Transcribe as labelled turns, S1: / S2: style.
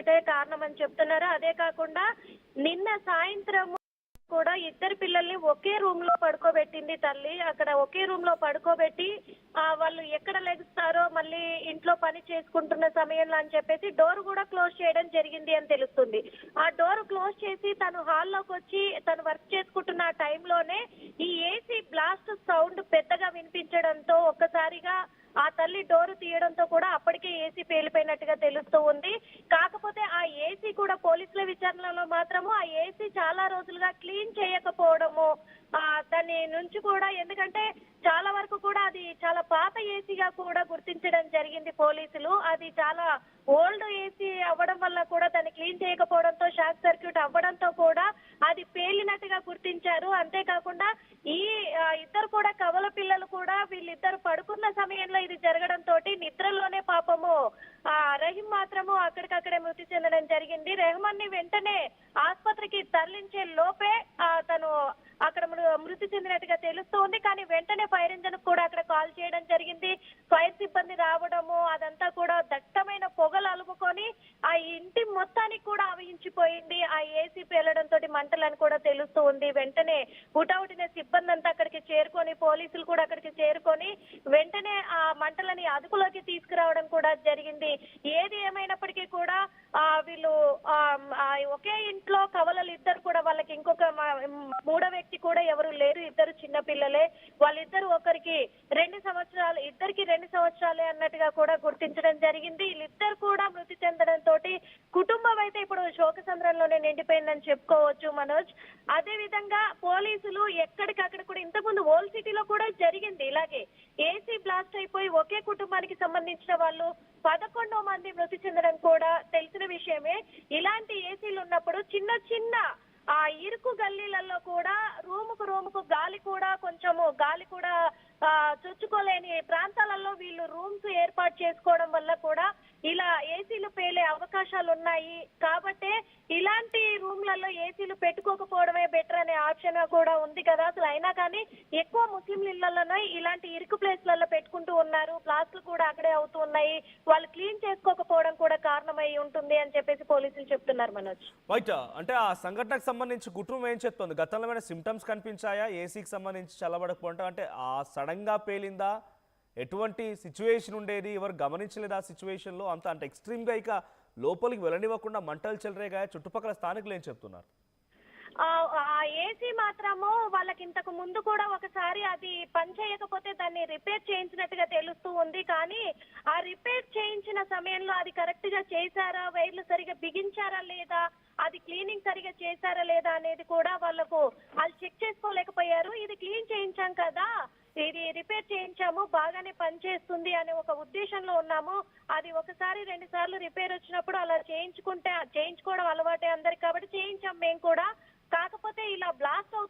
S1: సర్క్యూటే కారణం అని చెప్తున్నారు. అదే కాకుండా నిన్న సాయంత్రం కూడా ఇద్దరు పిల్లల్ని ఒకే రూమ్ లో పడుకోబెట్టింది తల్లి. అక్కడ ఒకే రూమ్ లో పడుకోబెట్టి వాళ్ళు ఎక్కడ లెగుస్తారో మళ్ళీ ఇంట్లో పని చేసుకుంటున్న సమయంలో అని చెప్పేసి డోర్ కూడా క్లోజ్ చేయడం జరిగింది అని తెలుస్తుంది. ఆ డోర్ క్లోజ్ చేసి తను హాల్లోకి వచ్చి తను వర్క్ చేసుకుంటున్న టైంలోనే ఈ ఏసీ బ్లాస్ట్ సౌండ్ పెద్దగా వినిపించడంతో ఒక్కసారిగా ఆ తల్లి డోరు తీయడంతో కూడా అప్పటికే ఏసీ పేలిపోయినట్టుగా తెలుస్తూ ఉంది. కాకపోతే ఆ ఏసీ కూడా పోలీసుల విచారణలో మాత్రము ఆ ఏసీ చాలా రోజులుగా క్లీన్ చేయకపోవడము, దాని నుంచి కూడా ఎందుకంటే చాలా వరకు కూడా అది చాలా పాత ఏసీగా కూడా గుర్తించడం జరిగింది పోలీసులు. అది చాలా ఓల్డ్ ఏసీ అవ్వడం వల్ల కూడా దాన్ని క్లీన్ చేయకపోవడంతో షార్ట్ సర్క్యూట్ అవ్వడంతో కూడా అది పేలినట్టుగా గుర్తించారు. అంతేకాకుండా ఈ ఇద్దరు కూడా కవల పిల్లలు కూడా వీళ్ళిద్దరు పడుకున్న సమయంలో ఇది జరగడంతో నిద్రలోనే పాపము రహీం మాత్రము అక్కడికక్కడే మృతి చెందడం జరిగింది. రెహమాన్ ని వెంటనే ఆసుపత్రికి తరలించే లోపే తను అక్కడ మృతి చెందినట్టుగా తెలుస్తోంది. కానీ వెంటనే ఫైర్ ఇంజన్ కూడా అక్కడ కాల్ చేయడం జరిగింది. ఫైర్ సిబ్బంది రావడము అదంతా కూడా దట్టమైన పొగలు అలుముకొని ఆ ఇంటి మొత్తానికి కూడా ఆవహించిపోయింది. ఆ ఏసీ పేలడంతో మంటలని కూడా తెలుస్తూ ఉంది. వెంటనే హుటాహుటిన సిబ్బంది అంతా అక్కడికి చేరుకొని పోలీసులు కూడా అక్కడికి చేరుకొని వెంటనే ఆ మంటలని అదుపులోకి తీసుకురావడం కూడా జరిగింది. ఏది ఏమైనప్పటికీ కూడా వీళ్ళు ఒకే ఇంట్లో కవలలు ఇద్దరు కూడా వాళ్ళకి ఇంకొక మూడో వ్యక్తి కూడా ఎవరు లేరు. ఇద్దరు చిన్న పిల్లలే. వాళ్ళిద్దరు ఒకరికి 2 సంవత్సరాలు, ఇద్దరికి 2 సంవత్సరాలే అన్నట్టుగా కూడా గుర్తించడం జరిగింది. వీళ్ళిద్దరు కూడా మృతి చెందడంతో కుటుంబం అయితే ఇప్పుడు శోకసంద్రంలోనే నిండిపోయిందని చెప్పుకోవచ్చు మనోజ్. అదే విధంగా పోలీసులు ఎక్కడికక్కడ కూడా ఇంతకుముందు ఓల్డ్ సిటీలో కూడా జరిగింది ఇలాగే. ఏసీ బ్లాస్ట్ అయిపోయి ఒకే కుటుంబానికి సంబంధించిన వాళ్ళు 11 మంది మృతి చెందడం కూడా తెలిసిన విషయమే. ఇలాంటి ఏసీలు ఉన్నప్పుడు చిన్న చిన్న ఇరుకు గల్లీలలో కూడా రూముకు గాలి కూడా చొచ్చుకోలేని ప్రాంతాలలో వీళ్ళు రూమ్స్ ఏర్పాటు చేసుకోవడం వల్ల కూడా ఇలా ఏసీలు పేలే అవకాశాలు ఉన్నాయి. కాబట్టి ఇలాంటి రూమ్లలో ఏసీలు పెట్టుకోకపోవడమే బెటర్ అనే ఆప్షన్ కూడా ఉంది కదా. అసలు అయినా కానీ ఎక్కువ ముస్లింల ఇళ్లలోనే ఇలాంటి ఇరుకు ప్లేస్లలో పెట్టుకుంటూ ఉన్నారు. బ్లాస్ట్లు కూడా అక్కడే అవుతూ ఉన్నాయి. వాళ్ళు క్లీన్ చేసుకోకపోవడం కూడా కారణమై ఉంటుంది అని చెప్పేసి పోలీసులు చెప్తున్నారు మనోజ్.
S2: రైట్. అంటే ఆ సంఘటనకు సంబంధించి కుటుంబం ఏం చెప్తుంది? గతంలో ఏమైనా సిమ్టమ్స్ కనిపించాయా ఏసీకి సంబంధించి చల్లబడకపోవడం? అంటే ఆ సడన్ గా పేలిందా? ఎటువంటి సిచ్యువేషన్ ఉండేది? ఎవరు గమనించలేదా ఆ సిచ్యువేషన్లో? అంటే ఎక్స్ట్రీమ్ గా ఇక లోపలికి వెళ్ళనివ్వకుండా మంటలు చెలరేగా చుట్టుపక్కల స్థానికులు ఏం చెప్తున్నారు?
S1: ఆ ఏసీ మాత్రము వాళ్ళకి ఇంతకు ముందు కూడా ఒకసారి అది పని చేయకపోతే దాన్ని రిపేర్ చేయించినట్టుగా తెలుస్తూ ఉంది. కానీ ఆ రిపేర్ చేయించిన సమయంలో అది కరెక్ట్ గా చేశారా, వైర్లు సరిగా బిగించారా లేదా, అది క్లీనింగ్ సరిగా చేశారా లేదా అనేది కూడా వాళ్ళు చెక్ చేసుకోలేకపోయారు. ఇది క్లీన్ చేయించాం కదా, ఇది రిపేర్ చేయించాము, బాగానే పనిచేస్తుంది అనే ఒక ఉద్దేశంలో ఉన్నాము. అది ఒకసారి 2 సార్లు రిపేర్ వచ్చినప్పుడు అలా చేయించుకోవడం అలవాటే అందరికి కాబట్టి చేయించాం మేము కూడా. కాకపోతే ఇలా బ్లాస్ట్ అవుతుంది